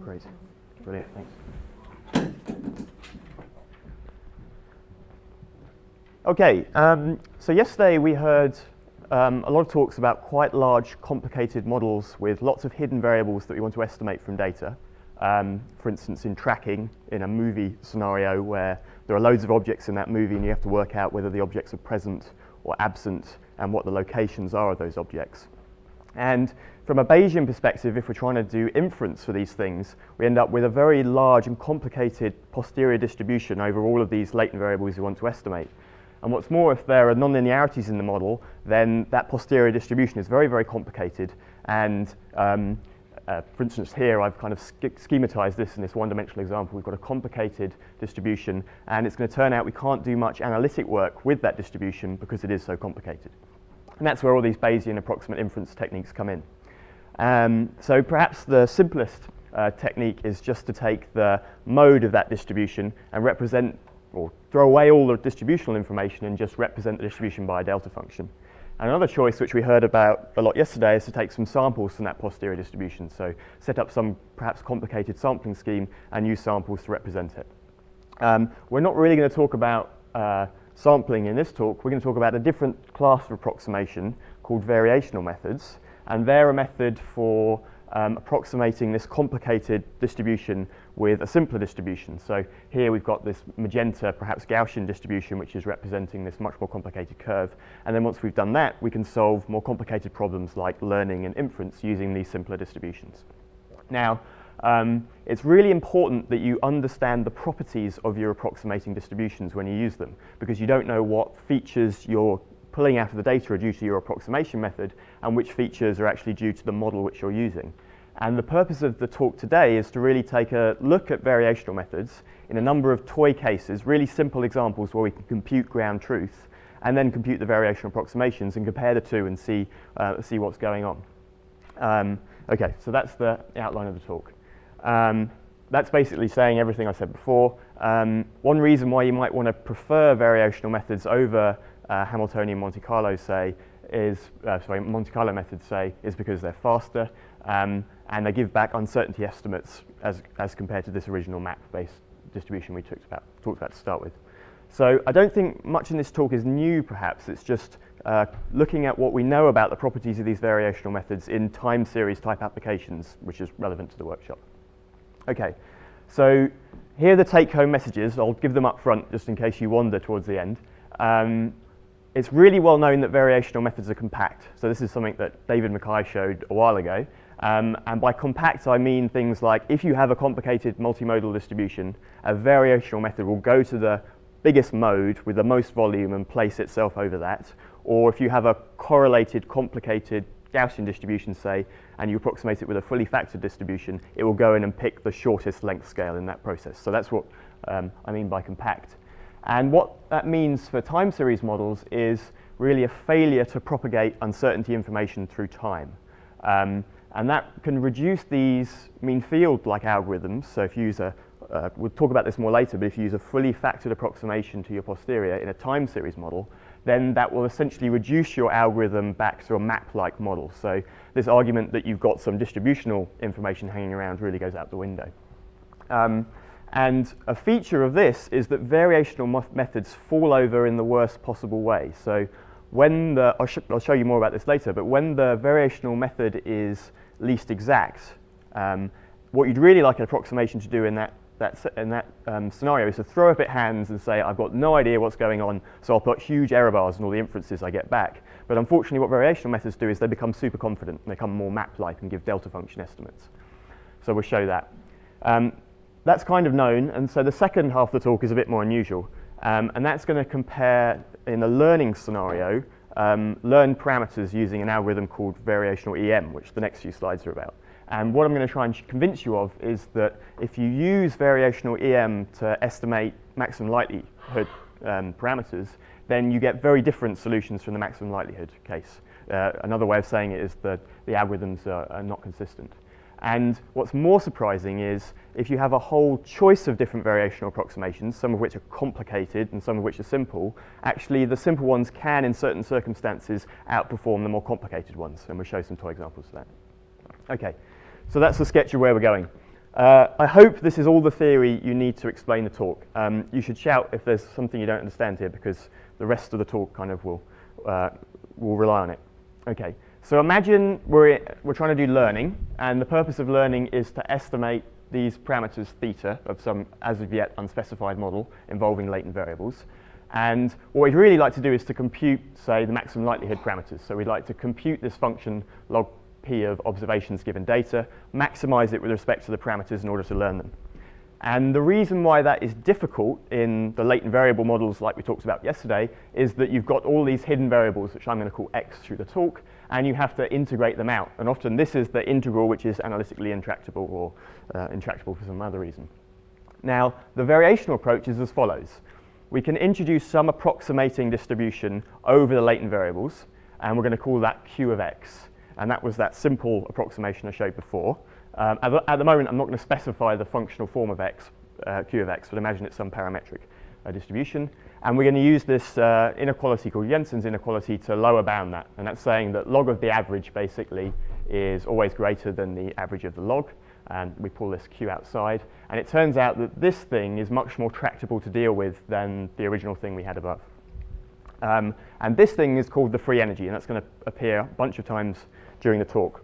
Great. Brilliant. Thanks. Okay. So yesterday we heard a lot of talks about quite large, complicated models with lots of hidden variables that we want to estimate from data. For instance, in tracking, in a movie scenario where there are loads of objects in that movie and you have to work out whether the objects are present or absent and what the locations are of those objects. And from a Bayesian perspective, if we're trying to do inference for these things, we end up with a very large and complicated posterior distribution over all of these latent variables we want to estimate. And what's more, if there are nonlinearities in the model, then that posterior distribution is very, very complicated. And for instance, here I've kind of schematized this in this one-dimensional example. We've got a complicated distribution, and it's going to turn out we can't do much analytic work with that distribution because it is so complicated. And that's where all these Bayesian approximate inference techniques come in. So perhaps the simplest technique is just to take the mode of that distribution and represent, or throw away all the distributional information and just represent the distribution by a delta function. And another choice, which we heard about a lot yesterday, is to take some samples from that posterior distribution. So set up some perhaps complicated sampling scheme and use samples to represent it. We're not really going to talk about sampling in this talk. We're going to talk about a different class of approximation called variational methods. And they're a method for approximating this complicated distribution with a simpler distribution. So here we've got this magenta, perhaps Gaussian distribution, which is representing this much more complicated curve. And then once we've done that, we can solve more complicated problems like learning and inference using these simpler distributions. Now, it's really important that you understand the properties of your approximating distributions when you use them, because you don't know what features you're pulling out of the data are due to your approximation method and which features are actually due to the model which you're using. And the purpose of the talk today is to really take a look at variational methods in a number of toy cases, really simple examples where we can compute ground truth and then compute the variational approximations and compare the two and see what's going on. Okay, so that's the outline of the talk. That's basically saying everything I said before. One reason why you might want to prefer variational methods over Hamiltonian Monte Carlo, Monte Carlo methods, is because they're faster and they give back uncertainty estimates as compared to this original map-based distribution we talked about to start with. So I don't think much in this talk is new, perhaps. It's just looking at what we know about the properties of these variational methods in time series type applications, which is relevant to the workshop. Okay, so here are the take-home messages. I'll give them up front just in case you wander towards the end. It's really well known that variational methods are compact. So this is something that David Mackay showed a while ago. And by compact, I mean things like if you have a complicated multimodal distribution, a variational method will go to the biggest mode with the most volume and place itself over that. Or if you have a correlated, complicated Gaussian distribution, say, and you approximate it with a fully factored distribution, it will go in and pick the shortest length scale in that process. So that's what I mean by compact. And what that means for time series models is really a failure to propagate uncertainty information through time. And that can reduce these mean field-like algorithms. So if you use we'll talk about this more later, but if you use a fully factored approximation to your posterior in a time series model, then that will essentially reduce your algorithm back to a map-like model. So this argument that you've got some distributional information hanging around really goes out the window. And a feature of this is that variational methods fall over in the worst possible way. So when I'll show you more about this later, but when the variational method is least exact, what you'd really like an approximation to do in that scenario is to throw up its hands and say, I've got no idea what's going on, so I'll put huge error bars in all the inferences I get back. But unfortunately, what variational methods do is they become super confident, and they become more map-like and give delta function estimates. So we'll show that. That's kind of known, and so the second half of the talk is a bit more unusual. And that's going to compare, in a learning scenario, learn parameters using an algorithm called variational EM, which the next few slides are about. And what I'm going to try and convince you of is that if you use variational EM to estimate maximum likelihood parameters, then you get very different solutions from the maximum likelihood case. Another way of saying it is that the algorithms are not consistent. And what's more surprising is if you have a whole choice of different variational approximations, some of which are complicated and some of which are simple, actually the simple ones can, in certain circumstances, outperform the more complicated ones. And we'll show some toy examples of that. Okay, So that's the sketch of where we're going. I hope this is all the theory you need to explain the talk. You should shout if there's something you don't understand here, because the rest of the talk kind of will rely on it. Okay, so imagine we're trying to do learning, and the purpose of learning is to estimate these parameters theta of some as of yet unspecified model involving latent variables. And what we'd really like to do is to compute, say, the maximum likelihood parameters. So we'd like to compute this function log p of observations given data, maximize it with respect to the parameters in order to learn them. And the reason why that is difficult in the latent variable models like we talked about yesterday is that you've got all these hidden variables, which I'm going to call x through the talk, and you have to integrate them out. And often this is the integral which is analytically intractable or intractable for some other reason. Now, the variational approach is as follows. We can introduce some approximating distribution over the latent variables, and we're going to call that q of x. And that was that simple approximation I showed before. At the moment, I'm not going to specify the functional form of x, q of x, but imagine it's some parametric distribution. And we're going to use this inequality called Jensen's inequality to lower bound that. And that's saying that log of the average basically is always greater than the average of the log. And we pull this q outside. And it turns out that this thing is much more tractable to deal with than the original thing we had above. And this thing is called the free energy, and that's going to appear a bunch of times during the talk.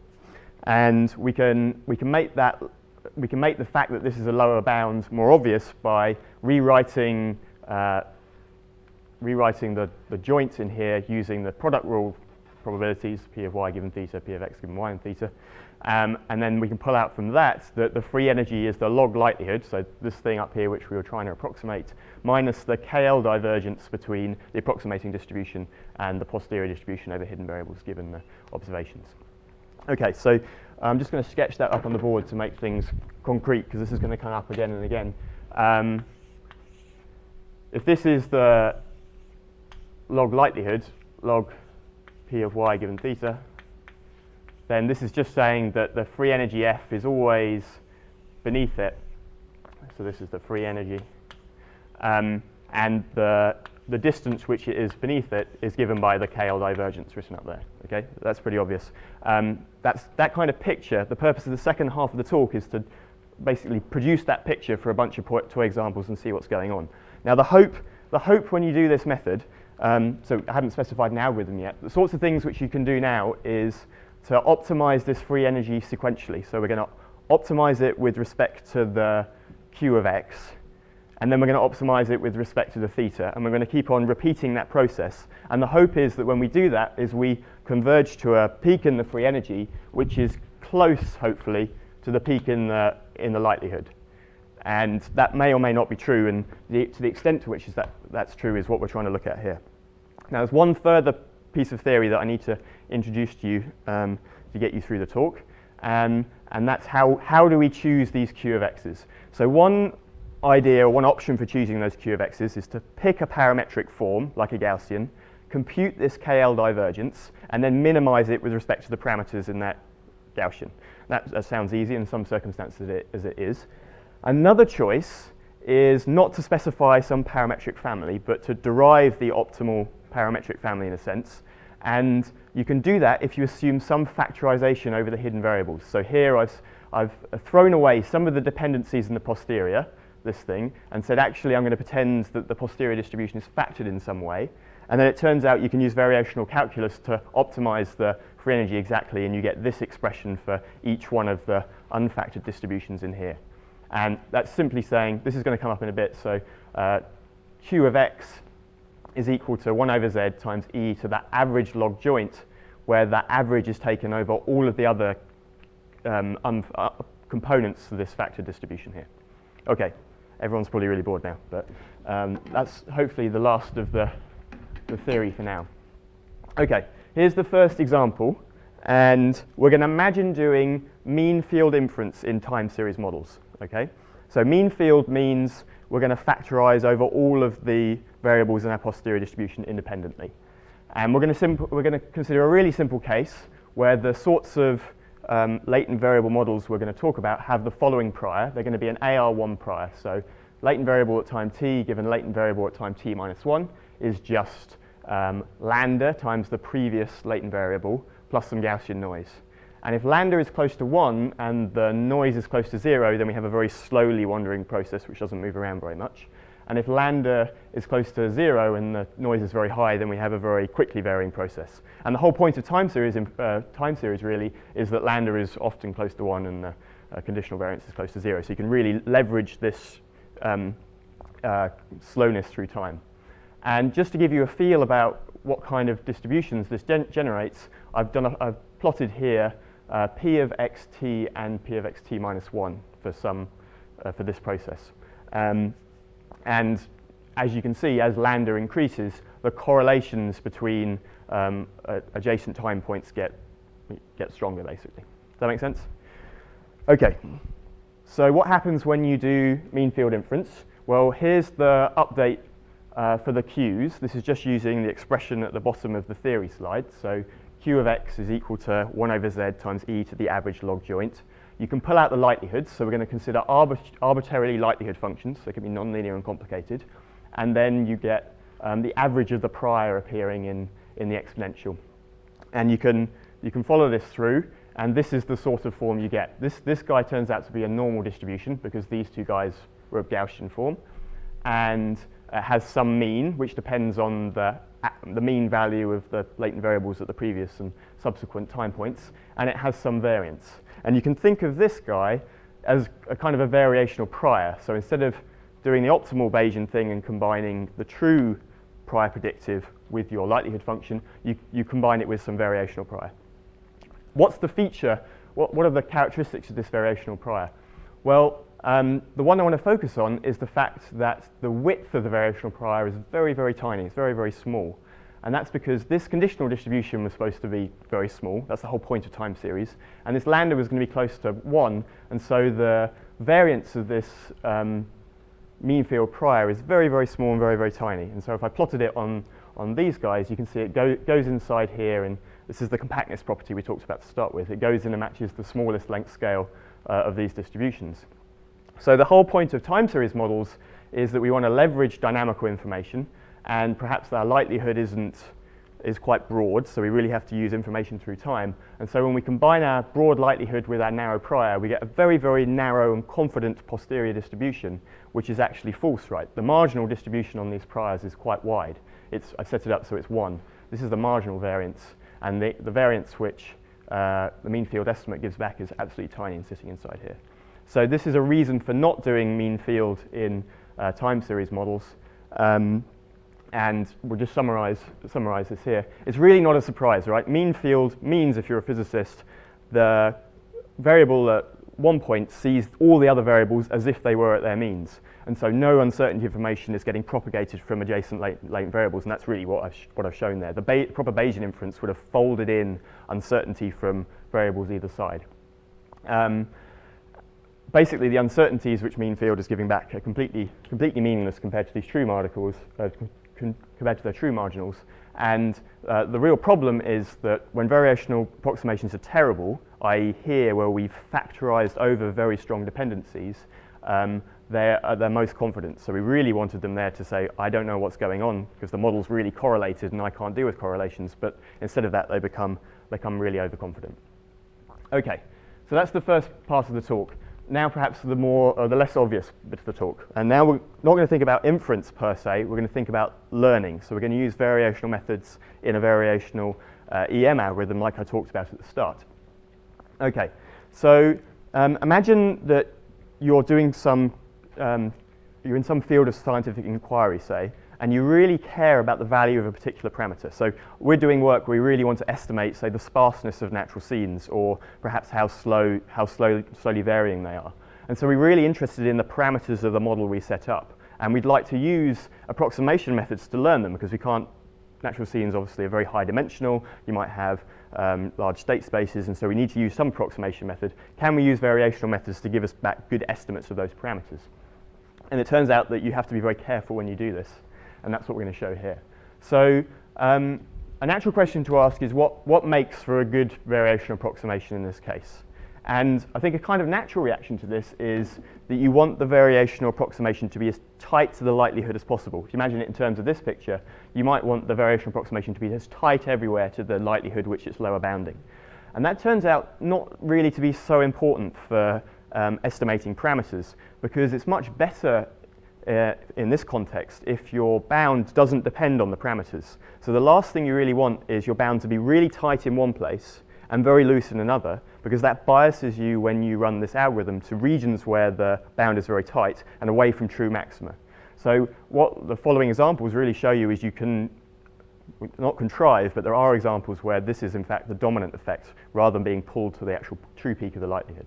And we can make the fact that this is a lower bound more obvious by rewriting the joints in here using the product rule probabilities, p of y given theta, p of x given y and theta. And then we can pull out from that that the free energy is the log likelihood, so this thing up here which we were trying to approximate, minus the KL divergence between the approximating distribution and the posterior distribution over hidden variables given the observations. Okay, so I'm just going to sketch that up on the board to make things concrete, because this is going to come up again and again. If this is the log likelihood, log p of y given theta, then this is just saying that the free energy F is always beneath it. So this is the free energy. And the distance which it is beneath it is given by the KL divergence written up there. Okay, that's pretty obvious. That's that kind of picture. The purpose of the second half of the talk is to basically produce that picture for a bunch of toy examples and see what's going on. Now the hope when you do this method, so I haven't specified an algorithm yet, the sorts of things which you can do now is to optimize this free energy sequentially. So we're going to optimize it with respect to the q of x, and then we're going to optimize it with respect to the theta, and we're going to keep on repeating that process. And the hope is that when we do that is we converge to a peak in the free energy which is close, hopefully, to the peak in the likelihood. And that may or may not be true, and to the extent to which that's true is what we're trying to look at here. Now there's one further piece of theory that I need to introduce to you to get you through the talk, and that's how do we choose these q of x's. So one idea, one option for choosing those q of x's is to pick a parametric form, like a Gaussian, compute this KL divergence, and then minimize it with respect to the parameters in that Gaussian. That sounds easy in some circumstances as it is. Another choice is not to specify some parametric family, but to derive the optimal parametric family in a sense. And you can do that if you assume some factorization over the hidden variables. So here I've thrown away some of the dependencies in the posterior, this thing, and said actually I'm going to pretend that the posterior distribution is factored in some way. And then it turns out you can use variational calculus to optimize the free energy exactly, and you get this expression for each one of the unfactored distributions in here. And that's simply saying, this is going to come up in a bit, so q of x is equal to 1 over z times e to that average log joint, where that average is taken over all of the other components of this factor distribution here. Okay, everyone's probably really bored now, but that's hopefully the last of the theory for now. Okay, here's the first example, and we're going to imagine doing mean field inference in time series models. Okay, so mean field means we're going to factorize over all of the variables in our posterior distribution independently. And we're going to consider a really simple case where the sorts of latent variable models we're going to talk about have the following prior. They're going to be an AR1 prior. So latent variable at time t given latent variable at time t minus 1 is just lambda times the previous latent variable plus some Gaussian noise. And if lambda is close to 1 and the noise is close to 0, then we have a very slowly wandering process which doesn't move around very much. And if lambda is close to 0 and the noise is very high, then we have a very quickly varying process. And the whole point of time series really is that lambda is often close to 1 and the conditional variance is close to 0. So you can really leverage this slowness through time. And just to give you a feel about what kind of distributions this generates, I've plotted here p of xt and p of xt minus 1 for this process. And as you can see, as lambda increases, the correlations between adjacent time points get stronger, basically. Does that make sense? Okay. So what happens when you do mean field inference? Well, here's the update for the q's. This is just using the expression at the bottom of the theory slide. So q of x is equal to 1 over z times e to the average log joint. You can pull out the likelihoods, so we're going to consider arbitrarily likelihood functions, so they can be nonlinear and complicated. And then you get the average of the prior appearing in the exponential. And you can follow this through, and this is the sort of form you get. This guy turns out to be a normal distribution because these two guys were of Gaussian form, and has some mean, which depends on the mean value of the latent variables at the previous and subsequent time points, and it has some variance. And you can think of this guy as a kind of a variational prior. So instead of doing the optimal Bayesian thing and combining the true prior predictive with your likelihood function, you combine it with some variational prior. What's the feature? What are the characteristics of this variational prior? Well, the one I want to focus on is the fact that the width of the variational prior is very, very tiny. It's very, very small. And that's because this conditional distribution was supposed to be very small. That's the whole point of time series. And this lambda was going to be close to 1. And so the variance of this mean field prior is very, very small and very, very tiny. And so if I plotted it on these guys, you can see it goes inside here. And this is the compactness property we talked about to start with. It goes in and matches the smallest length scale of these distributions. So the whole point of time series models is that we want to leverage dynamical information, and perhaps our likelihood is quite broad, so we really have to use information through time. And so when we combine our broad likelihood with our narrow prior, we get a very, very narrow and confident posterior distribution, which is actually false, right? The marginal distribution on these priors is quite wide. I set it up so it's 1. This is the marginal variance, and the variance which the mean field estimate gives back is absolutely tiny and sitting inside here. So this is a reason for not doing mean field in time series models. And we'll just summarize this here. It's really not a surprise, right? Mean field means, if you're a physicist, the variable at one point sees all the other variables as if they were at their means. And so no uncertainty information is getting propagated from adjacent latent variables, and that's really what I've shown there. The proper Bayesian inference would have folded in uncertainty from variables either side. Basically, the uncertainties which mean field is giving back are completely meaningless compared to these true marginals. Compared to their true marginals. And the real problem is that when variational approximations are terrible, i.e. here where we've factorized over very strong dependencies, they're most confident. So we really wanted them there to say, I don't know what's going on because the model's really correlated and I can't deal with correlations. But instead of that, they become really overconfident. Okay, so that's the first part of the talk. Now perhaps the less obvious bit of the talk. And now we're not going to think about inference per se, we're going to think about learning. So we're going to use variational methods in a variational EM algorithm like I talked about at the start. Okay, so imagine that you're doing you're in some field of scientific inquiry, say, and you really care about the value of a particular parameter. So we're doing work where we really want to estimate, say, the sparseness of natural scenes, or perhaps how slowly varying they are. And so we're really interested in the parameters of the model we set up. And we'd like to use approximation methods to learn them, because natural scenes obviously are very high dimensional. You might have large state spaces, and so we need to use some approximation method. Can we use variational methods to give us back good estimates of those parameters? And it turns out that you have to be very careful when you do this. And that's what we're going to show here. So a natural question to ask is what makes for a good variational approximation in this case? And I think a kind of natural reaction to this is that you want the variational approximation to be as tight to the likelihood as possible. If you imagine it in terms of this picture, you might want the variational approximation to be as tight everywhere to the likelihood which it's lower bounding. And that turns out not really to be so important for estimating parameters, because it's much better in this context if your bound doesn't depend on the parameters. So the last thing you really want is your bound to be really tight in one place and very loose in another, because that biases you when you run this algorithm to regions where the bound is very tight and away from true maxima. So what the following examples really show you is you can not contrive, but there are examples where this is in fact the dominant effect rather than being pulled to the actual true peak of the likelihood.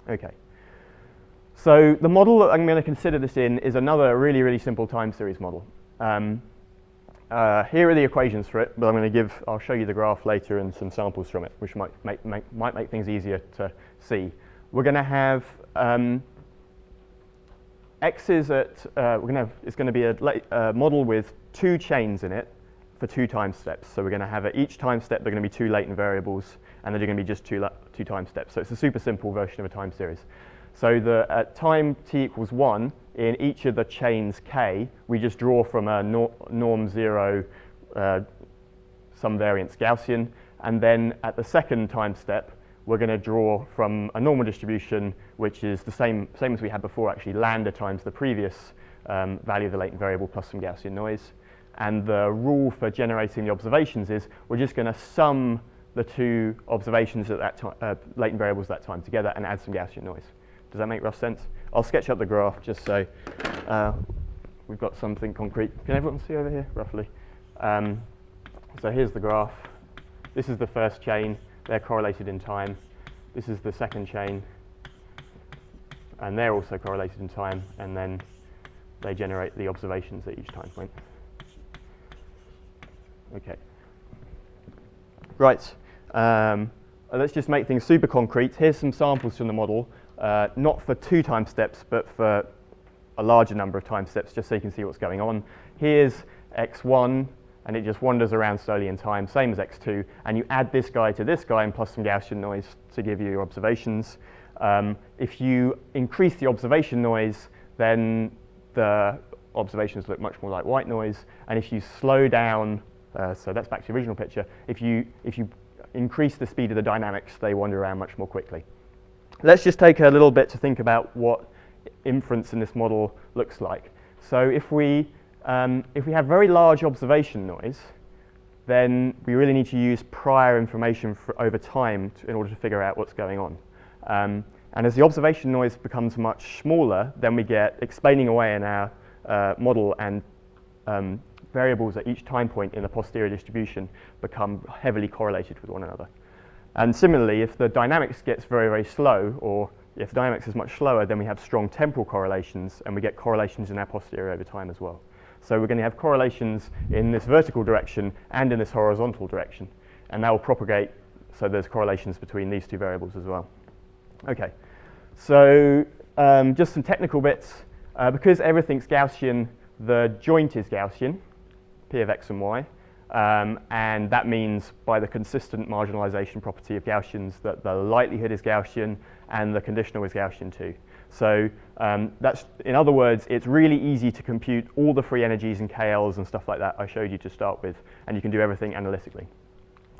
Okay. So the model that I'm going to consider this in is another really, really simple time series model. Here are the equations for it, but I'll show you the graph later and some samples from it, which might make things easier to see. We're going to have x's at it's going to be a model with two chains in it for two time steps. So we're going to have at each time step there are going to be two latent variables, and then they're going to be just two time steps. So it's a super simple version of a time series. So at time t equals 1, in each of the chains k, we just draw from a norm 0 some variance Gaussian, and then at the second time step, we're going to draw from a normal distribution, which is the same as we had before, actually, lambda times the previous value of the latent variable plus some Gaussian noise. And the rule for generating the observations is we're just going to sum the two observations at that time, latent variables at that time together and add some Gaussian noise. Does that make rough sense? I'll sketch up the graph just so we've got something concrete. Can everyone see over here, roughly? So here's the graph. This is the first chain. They're correlated in time. This is the second chain. And they're also correlated in time. And then they generate the observations at each time point. OK. Right. Let's just make things super concrete. Here's some samples from the model. Not for two time steps, but for a larger number of time steps, just so you can see what's going on. Here's x1, and it just wanders around slowly in time, same as x2, and you add this guy to this guy and plus some Gaussian noise to give you your observations. If you increase the observation noise, then the observations look much more like white noise, and if you slow down, so that's back to the original picture, if you increase the speed of the dynamics, they wander around much more quickly. Let's just take a little bit to think about what inference in this model looks like. So if we have very large observation noise, then we really need to use prior information over time in order to figure out what's going on. And as the observation noise becomes much smaller, then we get explaining away in our model, and variables at each time point in the posterior distribution become heavily correlated with one another. And similarly, if the dynamics gets very, very slow, or if the dynamics is much slower, then we have strong temporal correlations, and we get correlations in our posterior over time as well. So we're going to have correlations in this vertical direction and in this horizontal direction, and that will propagate, so there's correlations between these two variables as well. Okay, so just some technical bits. Because everything's Gaussian, the joint is Gaussian, P of x and y. And that means by the consistent marginalization property of Gaussians that the likelihood is Gaussian and the conditional is Gaussian too. So that's, in other words, it's really easy to compute all the free energies and KLs and stuff like that I showed you to start with, and you can do everything analytically,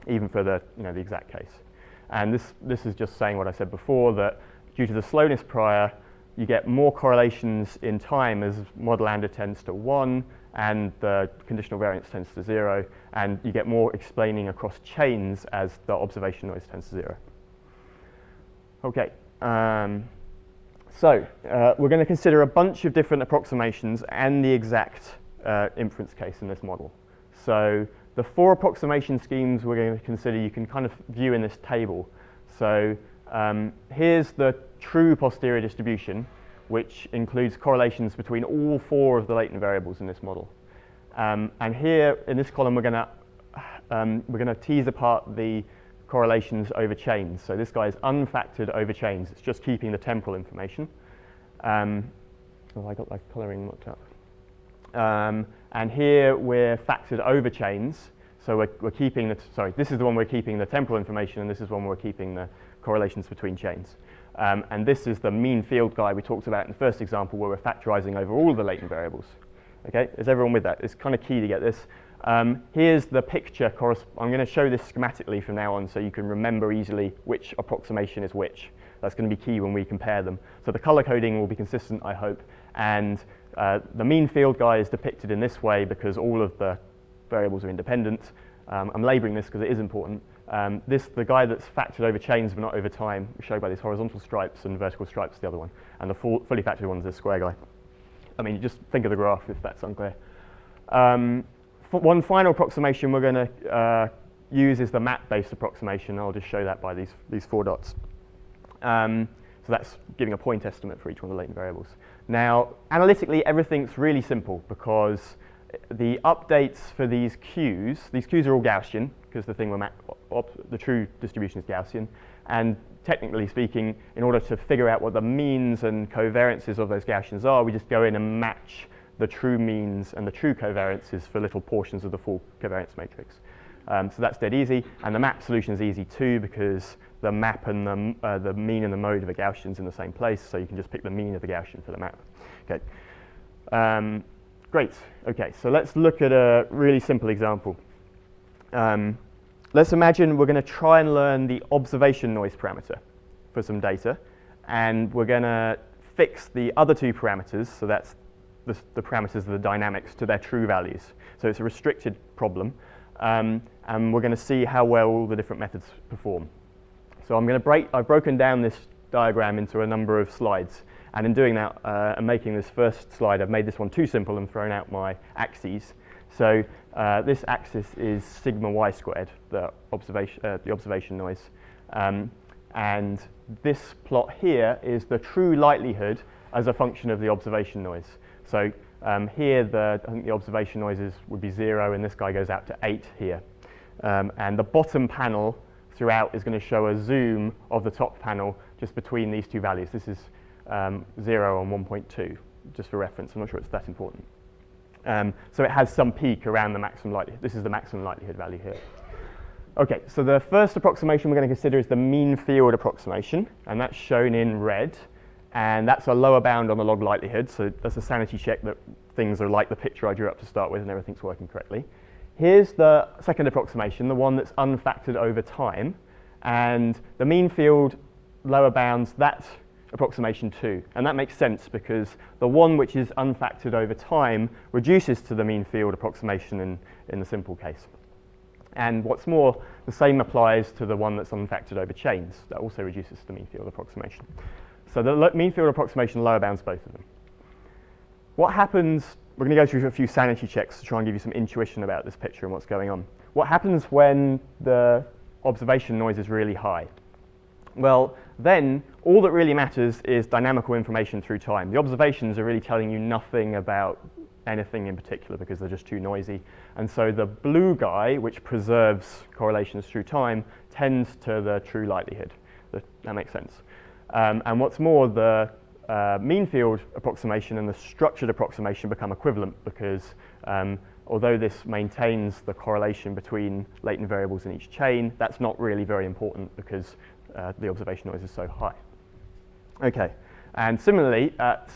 even for the exact case. And this is just saying what I said before, that due to the slowness prior, you get more correlations in time as mod lambda tends to 1 and the conditional variance tends to 0, and you get more explaining across chains as the observation noise tends to 0. Okay, so we're going to consider a bunch of different approximations and the exact inference case in this model. So the 4 approximation schemes we're going to consider you can kind of view in this table. So here's the true posterior distribution, which includes correlations between all 4 of the latent variables in this model. And here in this column, we're going to tease apart the correlations over chains. So this guy is unfactored over chains. It's just keeping the temporal information. Oh, I got my coloring looked up. And here we're factored over chains. So we're keeping this is the one we're keeping the temporal information, and this is one we're keeping the correlations between chains. And this is the mean field guy we talked about in the first example, where we're factorizing over all of the latent variables. Okay, is everyone with that? It's kind of key to get this. Here's the picture. I'm going to show this schematically from now on so you can remember easily which approximation is which. That's going to be key when we compare them. So the color coding will be consistent, I hope, and the mean field guy is depicted in this way because all of the variables are independent. I'm labouring this because it is important. The guy that's factored over chains but not over time, shown by these horizontal stripes, and vertical stripes the other one. And the fully factored one is this square guy. I mean, just think of the graph if that's unclear. One final approximation we're going to use is the map-based approximation. I'll just show that by these 4 dots. So that's giving a point estimate for each one of the latent variables. Now, analytically, everything's really simple because the updates for these Q's are all Gaussian because the true distribution is Gaussian. And technically speaking, in order to figure out what the means and covariances of those Gaussians are, we just go in and match the true means and the true covariances for little portions of the full covariance matrix. So that's dead easy, and the map solution is easy too because the map and the mean and the mode of a Gaussian is in the same place, so you can just pick the mean of the Gaussian for the map. Okay. Great. Okay, so let's look at a really simple example. Let's imagine we're going to try and learn the observation noise parameter for some data, and we're going to fix the other 2 parameters, so that's the parameters of the dynamics, to their true values. So it's a restricted problem, and we're going to see how well all the different methods perform. So I've broken down this diagram into a number of slides, and in doing that and making this first slide, I've made this one too simple and thrown out my axes. So this axis is sigma y squared, the observation noise, and this plot here is the true likelihood as a function of the observation noise. So here, I think the observation noises would be 0, and this guy goes out to 8 here. And the bottom panel throughout is going to show a zoom of the top panel just between these 2 values. This is 0 and 1.2, just for reference. I'm not sure it's that important. So it has some peak around the maximum likelihood. This is the maximum likelihood value here. Okay, so the first approximation we're going to consider is the mean field approximation, and that's shown in red. And that's a lower bound on the log likelihood, so that's a sanity check that things are like the picture I drew up to start with and everything's working correctly. Here's the second approximation, the one that's unfactored over time, and the mean field lower bounds that approximation too. And that makes sense because the one which is unfactored over time reduces to the mean field approximation in the simple case. And what's more, the same applies to the one that's unfactored over chains. That also reduces to the mean field approximation. So the mean field approximation lower bounds both of them. What happens, we're going to go through a few sanity checks to try and give you some intuition about this picture and what's going on. What happens when the observation noise is really high? Well, then all that really matters is dynamical information through time. The observations are really telling you nothing about anything in particular because they're just too noisy. And so the blue guy, which preserves correlations through time, tends to the true likelihood. That makes sense. And what's more, the mean field approximation and the structured approximation become equivalent because although this maintains the correlation between latent variables in each chain, that's not really very important because the observation noise is so high. Okay, and similarly at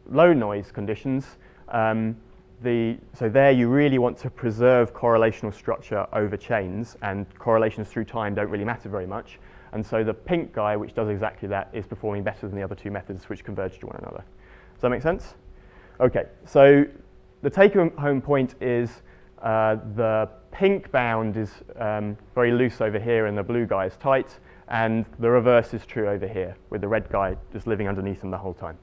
low noise conditions, so there you really want to preserve correlational structure over chains, and correlations through time don't really matter very much. And so the pink guy, which does exactly that, is performing better than the other 2 methods which converge to one another. Does that make sense? Okay, so the take-home point is the pink bound is very loose over here and the blue guy is tight, and the reverse is true over here, with the red guy just living underneath them the whole time.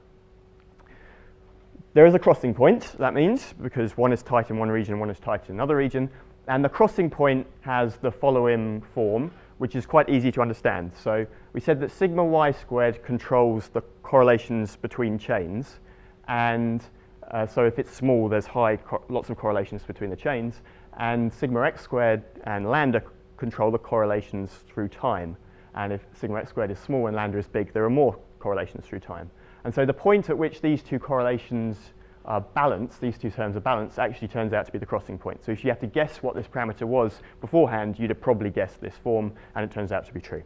There is a crossing point, that means, because one is tight in one region, one is tight in another region, and the crossing point has the following form, which is quite easy to understand. So we said that sigma y squared controls the correlations between chains, and so if it's small, there's lots of correlations between the chains, and sigma x squared and lambda control the correlations through time. And if sigma x squared is small and lambda is big, there are more correlations through time. And so the point at which these 2 correlations are balanced, these 2 terms are balanced, actually turns out to be the crossing point. So if you had to guess what this parameter was beforehand, you'd have probably guessed this form, and it turns out to be true.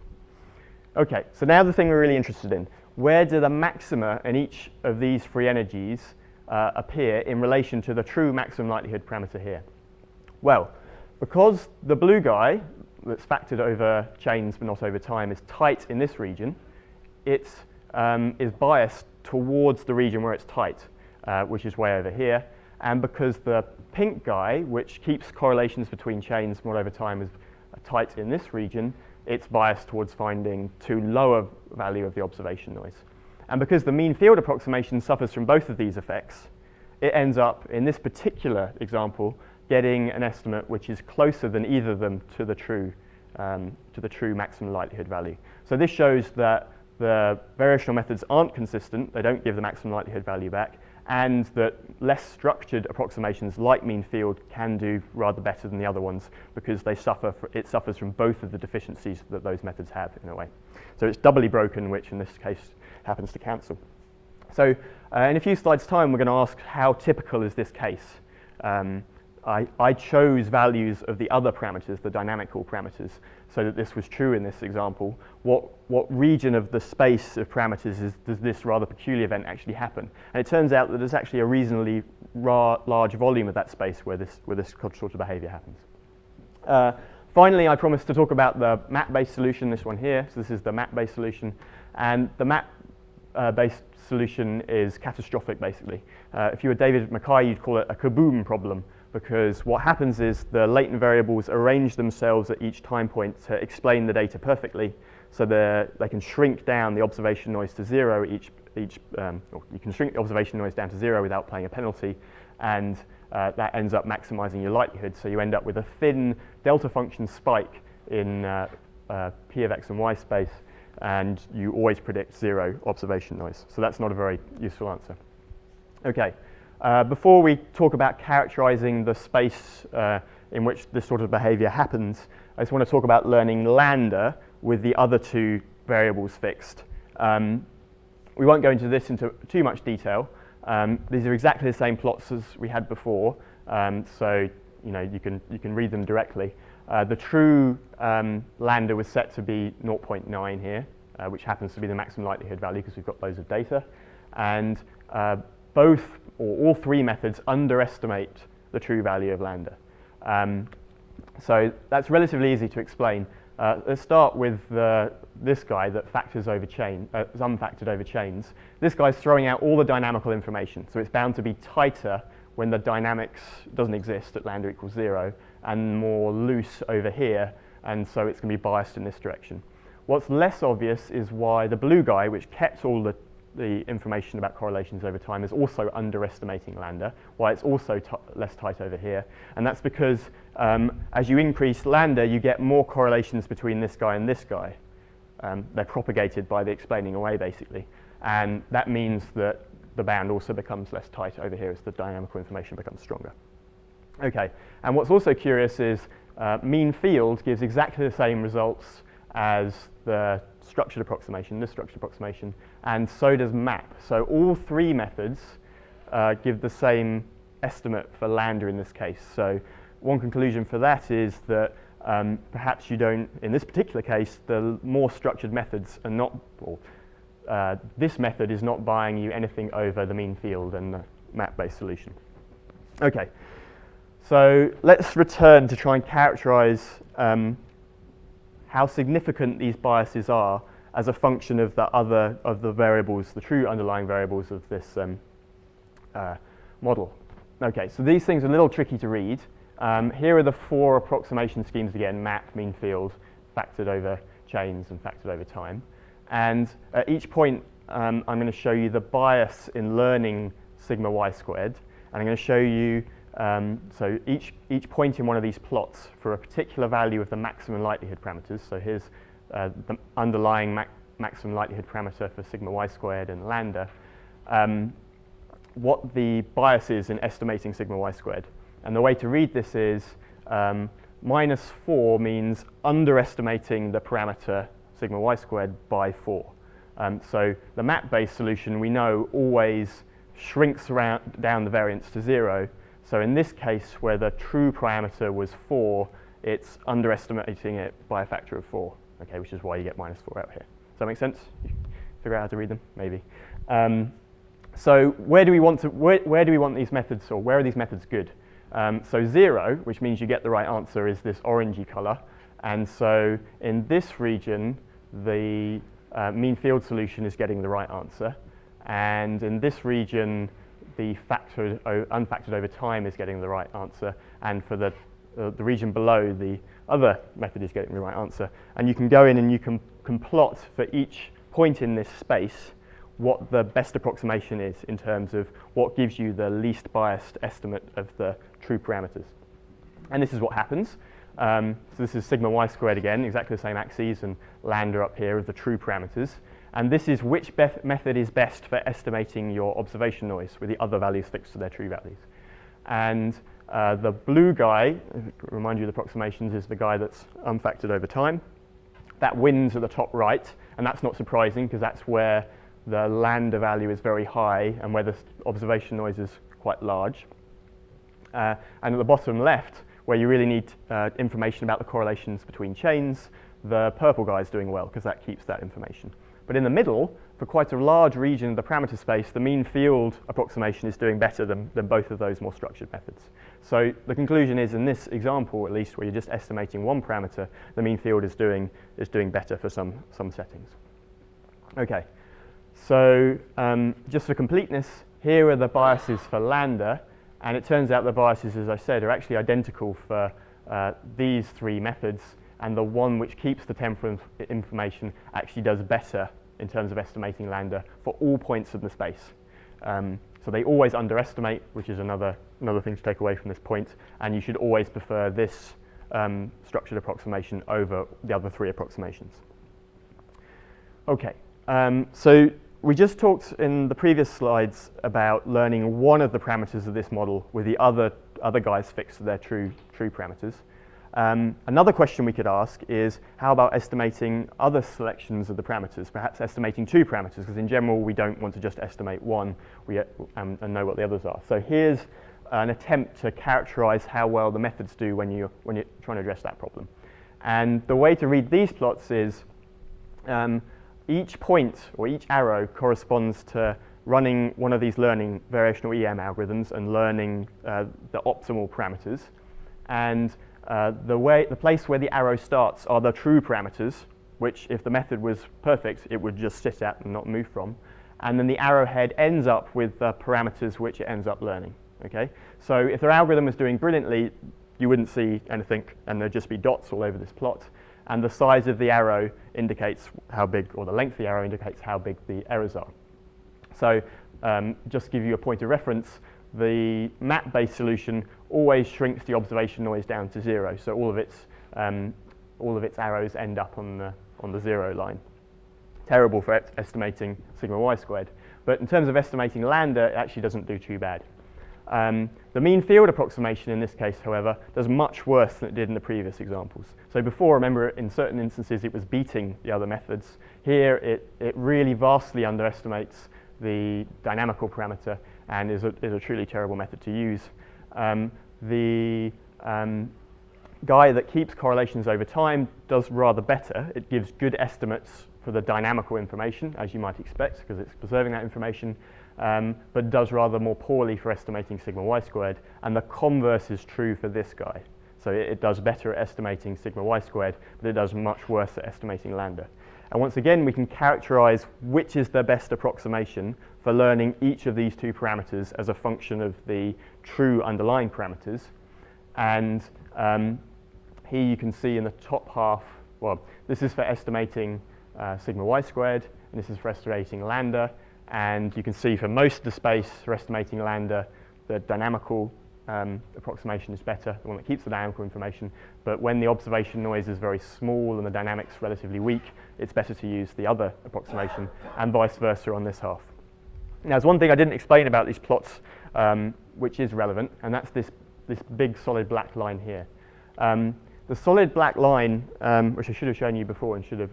Okay, so now the thing we're really interested in. Where do the maxima in each of these free energies appear in relation to the true maximum likelihood parameter here? Well, because the blue guy that's factored over chains but not over time is tight in this region, it is biased towards the region where it's tight, which is way over here. And because the pink guy, which keeps correlations between chains not over time, is tight in this region, it's biased towards finding too low a value of the observation noise. And because the mean field approximation suffers from both of these effects, it ends up, in this particular example, getting an estimate which is closer than either of them to the true maximum likelihood value. So this shows that the variational methods aren't consistent, they don't give the maximum likelihood value back, and that less structured approximations like mean field can do rather better than the other ones because it suffers from both of the deficiencies that those methods have in a way. So it's doubly broken, which in this case happens to cancel. So in a few slides' time, we're going to ask how typical is this case. I chose values of the other parameters, the dynamical parameters, so that this was true in this example. What region of the space of parameters does this rather peculiar event actually happen? And it turns out that there's actually a reasonably large volume of that space where this sort of behavior happens. Finally, I promised to talk about the map-based solution, this one here. So this is the map-based solution. And the map-based solution is catastrophic, basically. If you were David Mackay, you'd call it a kaboom problem, because what happens is the latent variables arrange themselves at each time point to explain the data perfectly, so they can shrink down the observation noise to zero or you can shrink the observation noise down to zero without paying a penalty, and that ends up maximizing your likelihood. So you end up with a thin delta function spike in P of x and y space, and you always predict zero observation noise. So that's not a very useful answer. Okay. Before we talk about characterizing the space in which this sort of behavior happens, I just want to talk about learning lambda with the other two variables fixed. We won't go into this into too much detail. These are exactly the same plots as we had before, so you can read them directly. The true lambda was set to be 0.9 here, which happens to be the maximum likelihood value because we've got loads of data, and both or all three methods underestimate the true value of lambda. So that's relatively easy to explain. Let's start with this guy that factors over is unfactored over chains. This guy's throwing out all the dynamical information, so it's bound to be tighter when the dynamics doesn't exist at lambda equals 0, and more loose over here, and so it's going to be biased in this direction. What's less obvious is why the blue guy, which kept all the information about correlations over time, is also underestimating lambda, why it's also less tight over here. And that's because as you increase lambda, you get more correlations between this guy and this guy. They're propagated by the explaining away, basically. And that means that the band also becomes less tight over here as the dynamical information becomes stronger. Okay, and what's also curious is mean field gives exactly the same results as the structured approximation, this structured approximation, and so does map. So all three methods give the same estimate for lambda in this case. So one conclusion for that is that perhaps you don't, in this particular case, the more structured methods are not, or this method is not buying you anything over the mean field and the map-based solution. Okay, so let's return to try and characterize how significant these biases are as a function of the variables, the true underlying variables of this model. Okay, so these things are a little tricky to read. Here are the four approximation schemes again: map, mean field, factored over chains, and factored over time. And at each point, I'm going to show you the bias in learning sigma y squared, and I'm going to show you so each point in one of these plots for a particular value of the maximum likelihood parameters. So here's the underlying maximum likelihood parameter for sigma y squared and lambda, what the bias is in estimating sigma y squared. And the way to read this is -4 means underestimating the parameter sigma y squared by 4. So the map-based solution, we know, always shrinks down the variance to 0. So in this case, where the true parameter was 4, it's underestimating it by a factor of 4, okay, which is why you get -4 out here. Does that make sense? You figure out how to read them? Maybe. So where do we want these methods, or where are these methods good? So 0, which means you get the right answer, is this orangey colour. And so in this region, the mean field solution is getting the right answer. And in this region, the unfactored over time is getting the right answer. And for the region below, the other method is getting the right answer. And you can go in and you can plot for each point in this space what the best approximation is in terms of what gives you the least biased estimate of the true parameters. And this is what happens. So this is sigma y squared again, exactly the same axes, and lambda up here of the true parameters. And this is which method is best for estimating your observation noise with the other values fixed to their true values. And the blue guy, remind you of the approximations, is the guy that's unfactored over time. That wins at the top right, and that's not surprising because that's where the lambda value is very high and where the observation noise is quite large. And at the bottom left, where you really need information about the correlations between chains, the purple guy is doing well because that keeps that information. But in the middle, for quite a large region of the parameter space, the mean field approximation is doing better than both of those more structured methods. So the conclusion is, in this example at least, where you're just estimating one parameter, the mean field is doing better for some settings. Okay, so just for completeness, here are the biases for lambda, and it turns out the biases, as I said, are actually identical for these three methods, and the one which keeps the temporal information actually does better in terms of estimating lambda for all points of the space. So they always underestimate, which is another thing to take away from this point, and you should always prefer this structured approximation over the other three approximations. Okay, so we just talked in the previous slides about learning one of the parameters of this model with the other guys fixed to their true parameters. Another question we could ask is, how about estimating other selections of the parameters, perhaps estimating two parameters, because in general we don't want to just estimate one and know what the others are. So here's an attempt to characterize how well the methods do when you're trying to address that problem. And the way to read these plots is each point or each arrow corresponds to running one of these learning variational EM algorithms and learning the optimal parameters. And the place where the arrow starts are the true parameters, which if the method was perfect, it would just sit at and not move from. And then the arrowhead ends up with the parameters which it ends up learning. Okay? So if their algorithm was doing brilliantly, you wouldn't see anything, and there'd just be dots all over this plot. And the size of the arrow indicates how big, or the length of the arrow indicates how big the errors are. So just to give you a point of reference, the map-based solution always shrinks the observation noise down to 0. So all of its arrows end up on the 0 line. Terrible for estimating sigma y squared. But in terms of estimating lambda, it actually doesn't do too bad. The mean field approximation in this case, however, does much worse than it did in the previous examples. So before, remember, in certain instances it was beating the other methods. Here it really vastly underestimates the dynamical parameter and is a truly terrible method to use. The guy that keeps correlations over time does rather better. It gives good estimates for the dynamical information, as you might expect, because it's preserving that information, but does rather more poorly for estimating sigma y squared, and the converse is true for this guy. So it does better at estimating sigma y squared, but it does much worse at estimating lambda. And once again, we can characterize which is the best approximation for learning each of these two parameters as a function of the true underlying parameters. And here you can see in the top half, well, this is for estimating sigma y squared, and this is for estimating lambda. And you can see for most of the space for estimating lambda, the dynamical approximation is better, the one that keeps the dynamical information. But when the observation noise is very small and the dynamics relatively weak, it's better to use the other approximation, and vice versa on this half. Now, there's one thing I didn't explain about these plots, which is relevant, and that's this big solid black line here. The solid black line, which I should have shown you before and should have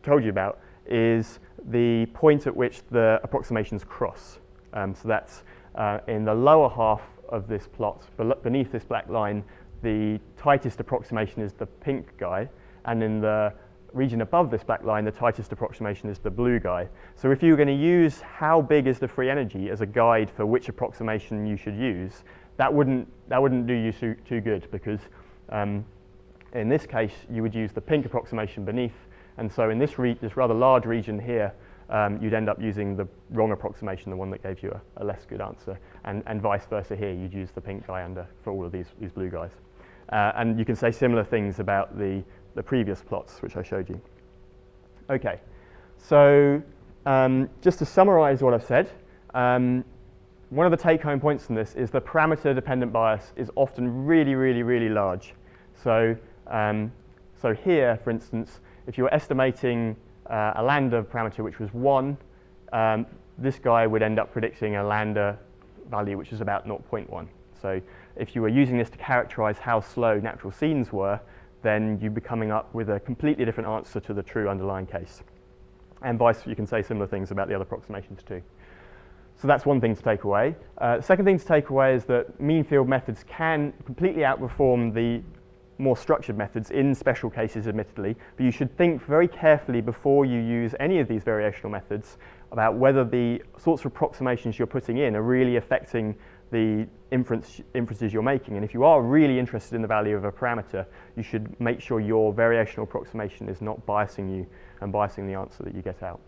told you about, is the point at which the approximations cross. So that's in the lower half of this plot, beneath this black line, the tightest approximation is the pink guy, and in the region above this black line, the tightest approximation is the blue guy. So if you're going to use how big is the free energy as a guide for which approximation you should use, that wouldn't do you too good, because in this case you would use the pink approximation beneath, and so in this rather large region here, you'd end up using the wrong approximation, the one that gave you a less good answer, and vice versa here, you'd use the pink guy under for all of these blue guys. And you can say similar things about the previous plots which I showed you. Okay, so just to summarize what I've said, one of the take-home points from this is the parameter-dependent bias is often really, really, really large. So, so here, for instance, if you were estimating a lambda parameter which was 1, this guy would end up predicting a lambda value which is about 0.1. So if you were using this to characterize how slow natural scenes were, then you'd be coming up with a completely different answer to the true underlying case. And you can say similar things about the other approximations too. So that's one thing to take away. Second thing to take away is that mean field methods can completely outperform the more structured methods in special cases, admittedly, but you should think very carefully before you use any of these variational methods about whether the sorts of approximations you're putting in are really affecting the inferences you're making. And if you are really interested in the value of a parameter, you should make sure your variational approximation is not biasing you and biasing the answer that you get out.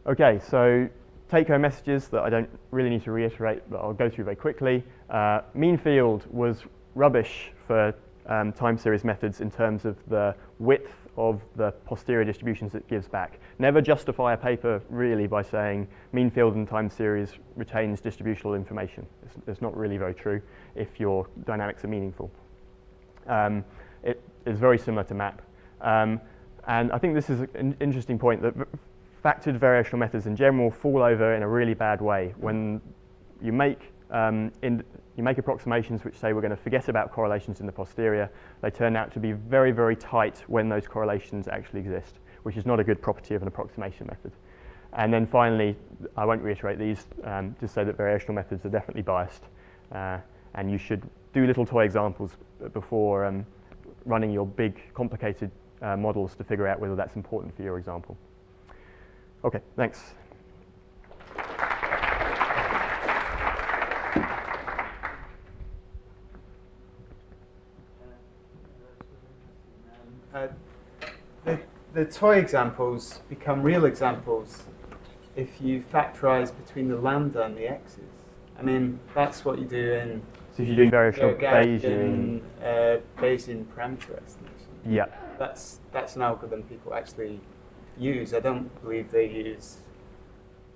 Okay, so take-home messages that I don't really need to reiterate, but I'll go through very quickly. Mean field was rubbish for time series methods in terms of the width of the posterior distributions it gives back. Never justify a paper really by saying mean field and time series retains distributional information. It's not really very true if your dynamics are meaningful. It is very similar to map. And I think this is an interesting point, that factored variational methods in general fall over in a really bad way. When you make approximations which say we're going to forget about correlations in the posterior, they turn out to be very, very tight when those correlations actually exist, which is not a good property of an approximation method. And then finally, I won't reiterate these, just say that variational methods are definitely biased, and you should do little toy examples before running your big, complicated models to figure out whether that's important for your example. Okay, thanks. The toy examples become real examples if you factorize between the lambda and the x's. I mean, that's what you do in. So if you're doing variational Bayesian, Bayesian parameter estimation. Yeah. That's an algorithm people actually use. I don't believe they use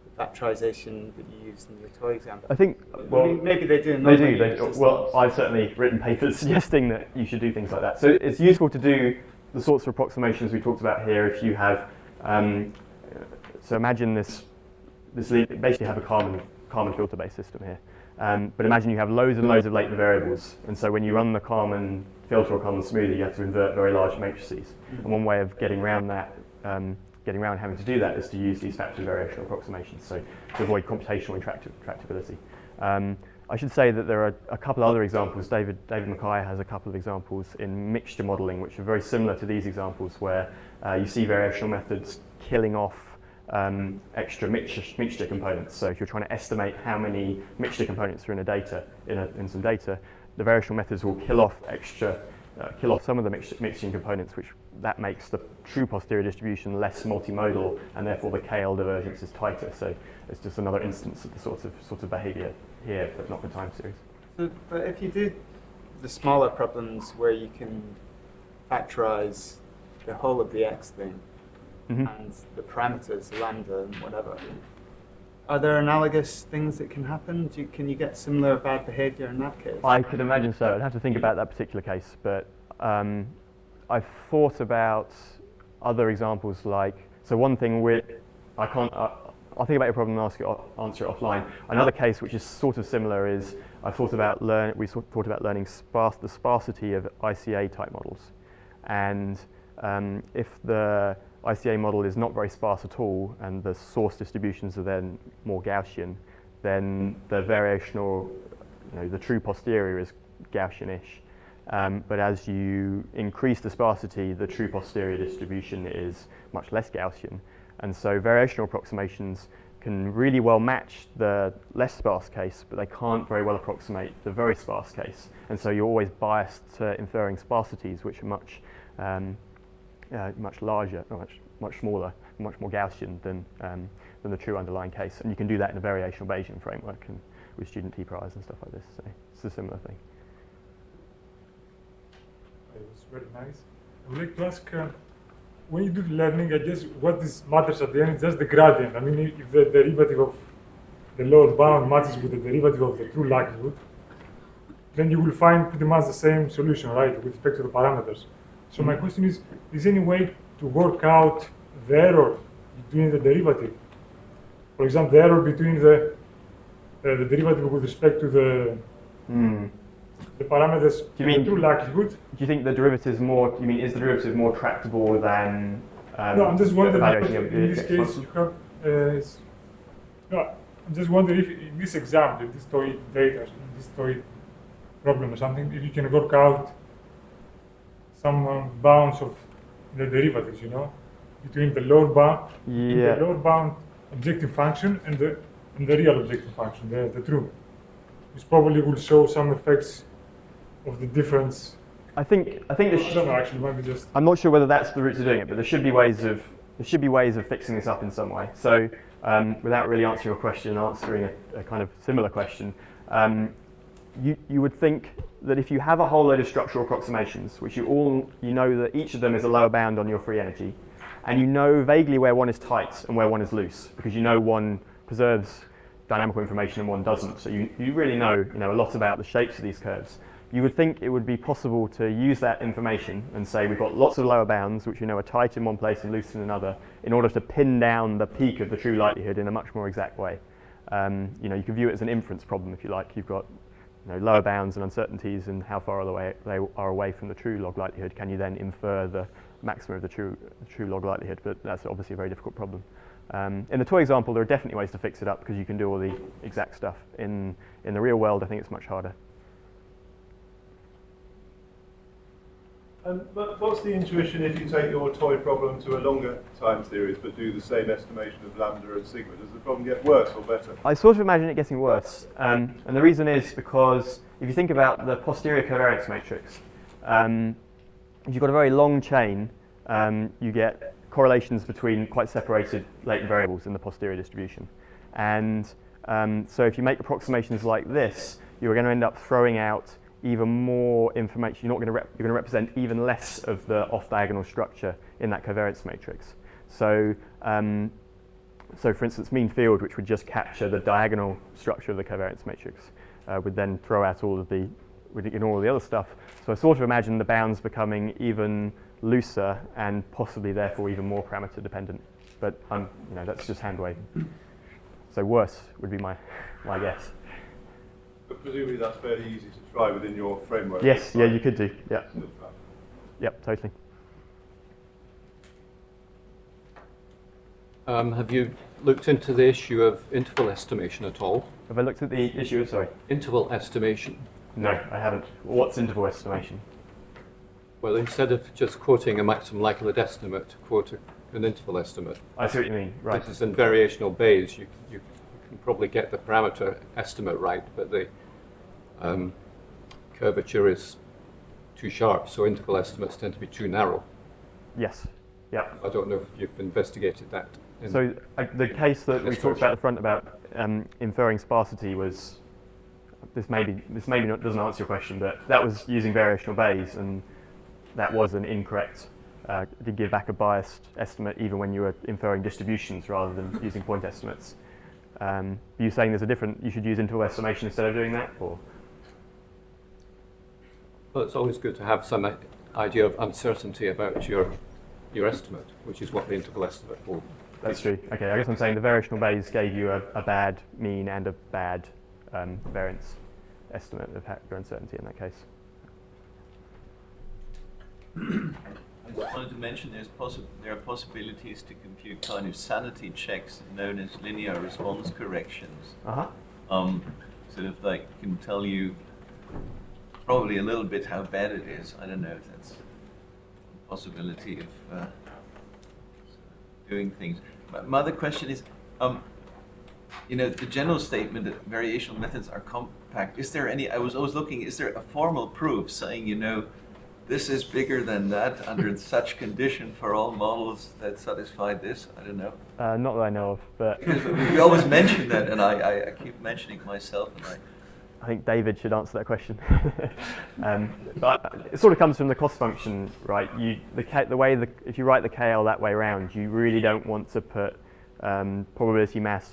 the factorization that you used in your toy example. I think, well, maybe they do. They do. Well, I've certainly written papers suggesting that you should do things like that. So it's useful to do the sorts of approximations we talked about here if you have, so imagine this basically have a Kalman filter-based system here. But imagine you have loads and loads of latent variables, and so when you run the Kalman filter or Kalman smoother, you have to invert very large matrices. And one way of getting around that, having to do that, is to use these factored variational approximations, so to avoid computational intractability. I should say that there are a couple other examples. David Mackay has a couple of examples in mixture modeling, which are very similar to these examples, where you see variational methods killing off extra mixture components. So if you're trying to estimate how many mixture components are in in some data, the variational methods will kill off some of the mixing components, which that makes the true posterior distribution less multimodal, and therefore the KL divergence is tighter. So it's just another instance of the sort of behavior here, but not for time series. So, but if you do the smaller problems where you can factorize the whole of the x thing, and the parameters, lambda and whatever, are there analogous things that can happen? Can you get similar bad behavior in that case? I could imagine so. I'd have to think about that particular case, but I've thought about other examples like, so one thing I'll think about your problem and answer it offline. Another case which is sort of similar is we thought about learning the sparsity of ICA type models, and if the ICA model is not very sparse at all and the source distributions are then more Gaussian, then the variational, the true posterior is Gaussian-ish. But as you increase the sparsity, the true posterior distribution is much less Gaussian. And so variational approximations can really well match the less sparse case, but they can't very well approximate the very sparse case. And so you're always biased to inferring sparsities, which are much larger, or much smaller, much more Gaussian than the true underlying case. And you can do that in a variational Bayesian framework and with student t-priors and stuff like this. So it's a similar thing. It was very nice. I would like to ask, when you do learning, I guess what matters at the end is just the gradient. I mean, if the derivative of the lower bound matches with the derivative of the true likelihood, then you will find pretty much the same solution, right, with respect to the parameters. So my question is there any way to work out the error between the derivative? For example, the error between the derivative with respect to the parameters Do you mean true likelihood. Do you think the derivative is more? You mean is the derivative more tractable than? No, I'm just wondering. In In this case, you have. No, I'm just wondering if in this example, in this toy data, in this toy problem or something, if you can work out some bounds of the derivatives, you know, between the lower bound, Yeah. the lower bound objective function and the real objective function, the true, which probably will show some effects of the difference. I think I don't know, actually, maybe just. I'm not sure whether that's the route to doing it, but there should be ways of fixing this up in some way. So without really answering your question, answering a kind of similar question, you would think that if you have a whole load of structural approximations, which you know that each of them is a lower bound on your free energy, and you know vaguely where one is tight and where one is loose, because you know one preserves dynamical information and one doesn't. So you really know a lot about the shapes of these curves. You would think it would be possible to use that information and say we've got lots of lower bounds which are tight in one place and loose in another in order to pin down the peak of the true likelihood in a much more exact way. You can view it as an inference problem if you like. You've got lower bounds and uncertainties and how far they are away from the true log likelihood. Can you then infer the maximum of the true log likelihood? But that's obviously a very difficult problem. In the toy example, there are definitely ways to fix it up because you can do all the exact stuff. In the real world, I think it's much harder. But what's the intuition if you take your toy problem to a longer time series but do the same estimation of lambda and sigma? Does the problem get worse or better? I sort of imagine it getting worse. And the reason is because if you think about the posterior covariance matrix, if you've got a very long chain, you get correlations between quite separated latent variables in the posterior distribution. And so if you make approximations like this, you're going to end up throwing out even more information. You're going to represent even less of the off-diagonal structure in that covariance matrix. So, for instance, mean field, which would just capture the diagonal structure of the covariance matrix, would then throw out would ignore all the other stuff. So I sort of imagine the bounds becoming even looser and possibly therefore even more parameter dependent. But that's just hand waving. So worse would be my guess. But presumably that's fairly easy to try within your framework. Yes, yeah, you could do. Yeah. Yep, totally. Have you looked into the issue of interval estimation at all? Have I looked at the issue? Sorry. Interval estimation. No, I haven't. What's interval estimation? Well, instead of just quoting a maximum likelihood estimate, quote an interval estimate. I see what you mean. Right. This is in variational Bayes. You can probably get the parameter estimate right, but the curvature is too sharp, so interval estimates tend to be too narrow. Yes. Yeah. I don't know if you've investigated that. So the case that we talked about at the front about inferring sparsity was, this maybe doesn't answer your question, but that was using variational Bayes, and that was an incorrect, did give back a biased estimate even when you were inferring distributions rather than using point estimates. Are you saying you should use interval estimation instead of doing that, or? Well, it's always good to have some idea of uncertainty about your estimate, which is what the interval estimate will. That's true. Okay, I guess I'm saying the variational Bayes gave you a bad mean and a bad variance estimate of your uncertainty in that case. I just wanted to mention there are possibilities to compute kind of sanity checks known as linear response corrections. Sort of like can tell you probably a little bit how bad it is. I don't know if that's a possibility of doing things. My other question is, you know, the general statement that variational methods are compact. Is there any? I was looking. Is there a formal proof saying, you know, this is bigger than that under such condition for all models that satisfy this? I don't know. Not that I know of, but Because we always mention that, and I keep mentioning it myself, and I think David should answer that question. But it sort of comes from the cost function, right? If you write the KL that way around, you really don't want to put probability mass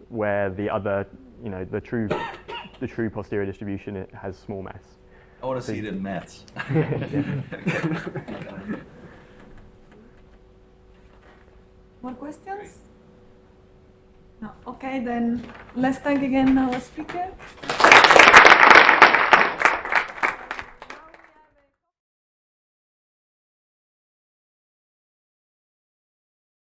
where the other, you know, the true posterior distribution, it has small mass. I want to see it in maths. More questions? No. Okay, then let's thank again our speaker.